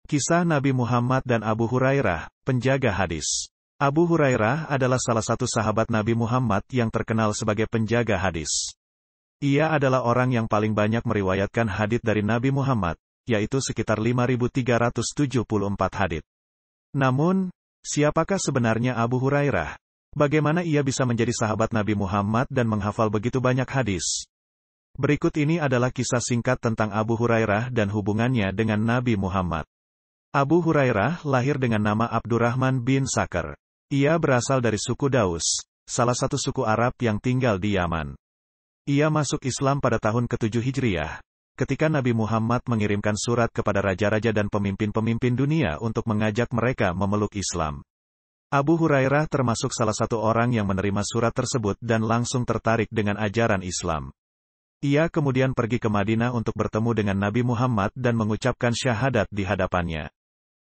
Kisah Nabi Muhammad dan Abu Hurairah, penjaga hadis. Abu Hurairah adalah salah satu sahabat Nabi Muhammad yang terkenal sebagai penjaga hadis. Ia adalah orang yang paling banyak meriwayatkan hadits dari Nabi Muhammad, yaitu sekitar 5.374 hadits. Namun, siapakah sebenarnya Abu Hurairah? Bagaimana ia bisa menjadi sahabat Nabi Muhammad dan menghafal begitu banyak hadis? Berikut ini adalah kisah singkat tentang Abu Hurairah dan hubungannya dengan Nabi Muhammad. Abu Hurairah lahir dengan nama Abdurrahman bin Sakhr. Ia berasal dari suku Daus, salah satu suku Arab yang tinggal di Yaman. Ia masuk Islam pada tahun ke-7 Hijriah, ketika Nabi Muhammad mengirimkan surat kepada raja-raja dan pemimpin-pemimpin dunia untuk mengajak mereka memeluk Islam. Abu Hurairah termasuk salah satu orang yang menerima surat tersebut dan langsung tertarik dengan ajaran Islam. Ia kemudian pergi ke Madinah untuk bertemu dengan Nabi Muhammad dan mengucapkan syahadat di hadapannya.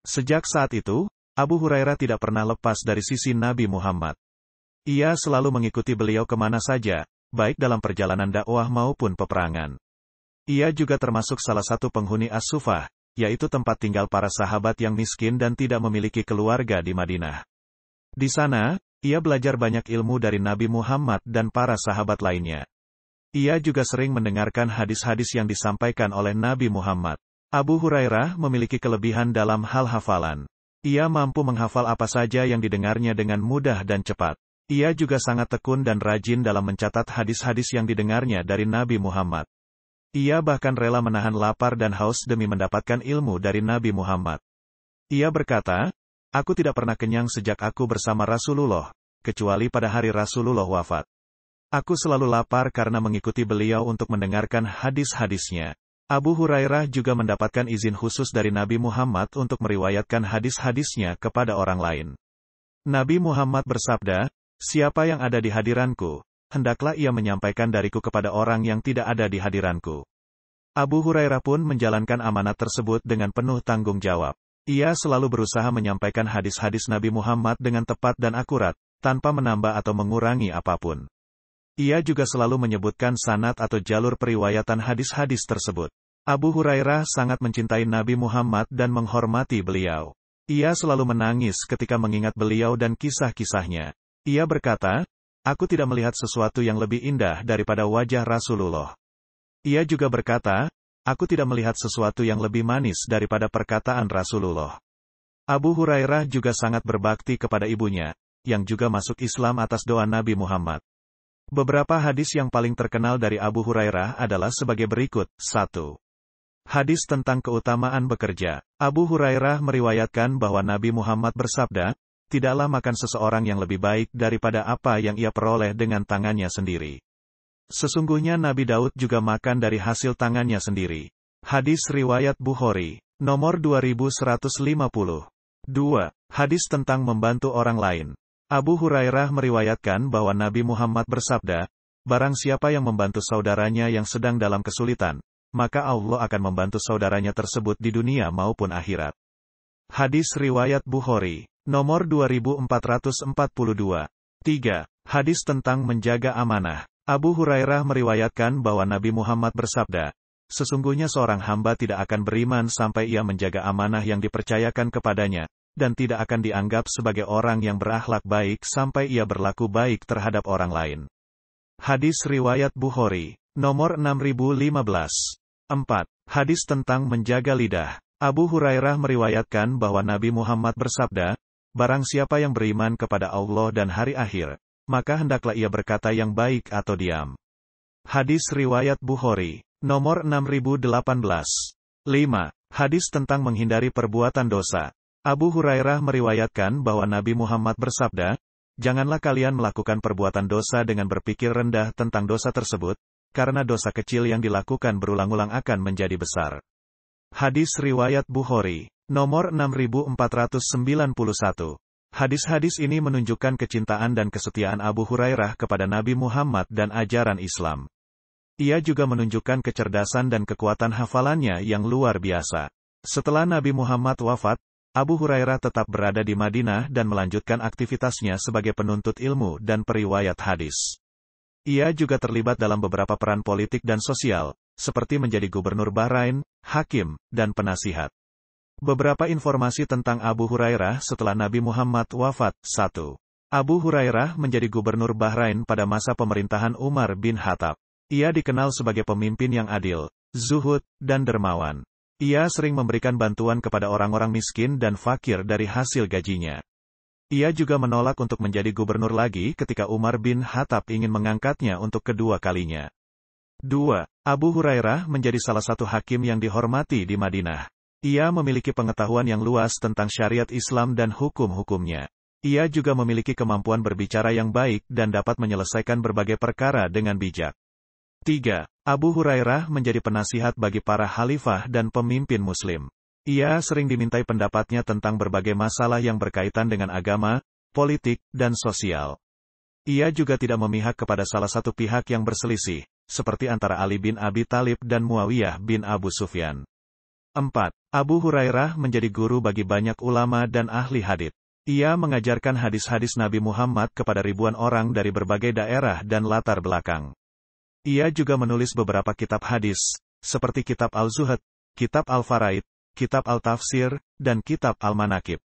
Sejak saat itu, Abu Hurairah tidak pernah lepas dari sisi Nabi Muhammad. Ia selalu mengikuti beliau kemana saja, baik dalam perjalanan dakwah maupun peperangan. Ia juga termasuk salah satu penghuni As-Sufah, yaitu tempat tinggal para sahabat yang miskin dan tidak memiliki keluarga di Madinah. Di sana, ia belajar banyak ilmu dari Nabi Muhammad dan para sahabat lainnya. Ia juga sering mendengarkan hadis-hadis yang disampaikan oleh Nabi Muhammad. Abu Hurairah memiliki kelebihan dalam hal hafalan. Ia mampu menghafal apa saja yang didengarnya dengan mudah dan cepat. Ia juga sangat tekun dan rajin dalam mencatat hadis-hadis yang didengarnya dari Nabi Muhammad. Ia bahkan rela menahan lapar dan haus demi mendapatkan ilmu dari Nabi Muhammad. Ia berkata, "Aku tidak pernah kenyang sejak aku bersama Rasulullah, kecuali pada hari Rasulullah wafat. Aku selalu lapar karena mengikuti beliau untuk mendengarkan hadis-hadisnya." Abu Hurairah juga mendapatkan izin khusus dari Nabi Muhammad untuk meriwayatkan hadis-hadisnya kepada orang lain. Nabi Muhammad bersabda, "Siapa yang ada di hadiranku, hendaklah ia menyampaikan dariku kepada orang yang tidak ada di hadiranku." Abu Hurairah pun menjalankan amanat tersebut dengan penuh tanggung jawab. Ia selalu berusaha menyampaikan hadis-hadis Nabi Muhammad dengan tepat dan akurat, tanpa menambah atau mengurangi apapun. Ia juga selalu menyebutkan sanad atau jalur periwayatan hadis-hadis tersebut. Abu Hurairah sangat mencintai Nabi Muhammad dan menghormati beliau. Ia selalu menangis ketika mengingat beliau dan kisah-kisahnya. Ia berkata, "Aku tidak melihat sesuatu yang lebih indah daripada wajah Rasulullah." Ia juga berkata, "Aku tidak melihat sesuatu yang lebih manis daripada perkataan Rasulullah." Abu Hurairah juga sangat berbakti kepada ibunya, yang juga masuk Islam atas doa Nabi Muhammad. Beberapa hadis yang paling terkenal dari Abu Hurairah adalah sebagai berikut. 1. Hadis tentang keutamaan bekerja. Abu Hurairah meriwayatkan bahwa Nabi Muhammad bersabda, "Tidaklah makan seseorang yang lebih baik daripada apa yang ia peroleh dengan tangannya sendiri. Sesungguhnya Nabi Daud juga makan dari hasil tangannya sendiri." Hadis riwayat Bukhari, nomor 2150. 2. Hadis tentang membantu orang lain. Abu Hurairah meriwayatkan bahwa Nabi Muhammad bersabda, "Barang siapa yang membantu saudaranya yang sedang dalam kesulitan, maka Allah akan membantu saudaranya tersebut di dunia maupun akhirat." Hadis riwayat Bukhari, nomor 2442. 3. Hadis tentang menjaga amanah. Abu Hurairah meriwayatkan bahwa Nabi Muhammad bersabda, "Sesungguhnya seorang hamba tidak akan beriman sampai ia menjaga amanah yang dipercayakan kepadanya, dan tidak akan dianggap sebagai orang yang berakhlak baik sampai ia berlaku baik terhadap orang lain." Hadis riwayat Bukhari, nomor 6015. 4. Hadis tentang menjaga lidah. Abu Hurairah meriwayatkan bahwa Nabi Muhammad bersabda, "Barang siapa yang beriman kepada Allah dan hari akhir, maka hendaklah ia berkata yang baik atau diam." Hadis riwayat Bukhari, nomor 6018. 5. Hadis tentang menghindari perbuatan dosa. Abu Hurairah meriwayatkan bahwa Nabi Muhammad bersabda, "Janganlah kalian melakukan perbuatan dosa dengan berpikir rendah tentang dosa tersebut, karena dosa kecil yang dilakukan berulang-ulang akan menjadi besar." Hadis riwayat Bukhari, nomor 6491. Hadis-hadis ini menunjukkan kecintaan dan kesetiaan Abu Hurairah kepada Nabi Muhammad dan ajaran Islam. Ia juga menunjukkan kecerdasan dan kekuatan hafalannya yang luar biasa. Setelah Nabi Muhammad wafat, Abu Hurairah tetap berada di Madinah dan melanjutkan aktivitasnya sebagai penuntut ilmu dan periwayat hadis. Ia juga terlibat dalam beberapa peran politik dan sosial, seperti menjadi gubernur Bahrain, hakim, dan penasihat. Beberapa informasi tentang Abu Hurairah setelah Nabi Muhammad wafat. 1. Abu Hurairah menjadi gubernur Bahrain pada masa pemerintahan Umar bin Khattab. Ia dikenal sebagai pemimpin yang adil, zuhud, dan dermawan. Ia sering memberikan bantuan kepada orang-orang miskin dan fakir dari hasil gajinya. Ia juga menolak untuk menjadi gubernur lagi ketika Umar bin Khattab ingin mengangkatnya untuk kedua kalinya. 2. Abu Hurairah menjadi salah satu hakim yang dihormati di Madinah. Ia memiliki pengetahuan yang luas tentang syariat Islam dan hukum-hukumnya. Ia juga memiliki kemampuan berbicara yang baik dan dapat menyelesaikan berbagai perkara dengan bijak. 3. Abu Hurairah menjadi penasihat bagi para khalifah dan pemimpin Muslim. Ia sering dimintai pendapatnya tentang berbagai masalah yang berkaitan dengan agama, politik, dan sosial. Ia juga tidak memihak kepada salah satu pihak yang berselisih, seperti antara Ali bin Abi Thalib dan Muawiyah bin Abu Sufyan. 4. Abu Hurairah menjadi guru bagi banyak ulama dan ahli hadits. Ia mengajarkan hadis-hadis Nabi Muhammad kepada ribuan orang dari berbagai daerah dan latar belakang. Ia juga menulis beberapa kitab hadis, seperti Kitab Al-Zuhd, Kitab Al-Faraid, Kitab Al-Tafsir, dan Kitab Al-Manaqib.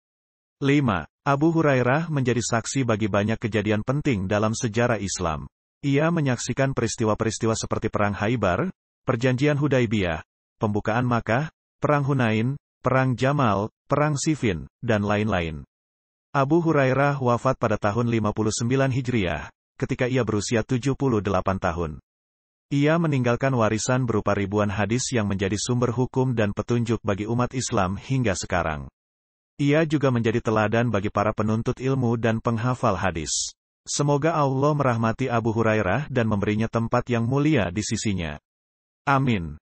5. Abu Hurairah menjadi saksi bagi banyak kejadian penting dalam sejarah Islam. Ia menyaksikan peristiwa-peristiwa seperti Perang Khaybar, Perjanjian Hudaibiyah, Pembukaan Makkah, Perang Hunain, Perang Jamal, Perang Siffin, dan lain-lain. Abu Hurairah wafat pada tahun 59 Hijriah, ketika ia berusia 78 tahun. Ia meninggalkan warisan berupa ribuan hadis yang menjadi sumber hukum dan petunjuk bagi umat Islam hingga sekarang. Ia juga menjadi teladan bagi para penuntut ilmu dan penghafal hadis. Semoga Allah merahmati Abu Hurairah dan memberinya tempat yang mulia di sisinya. Amin.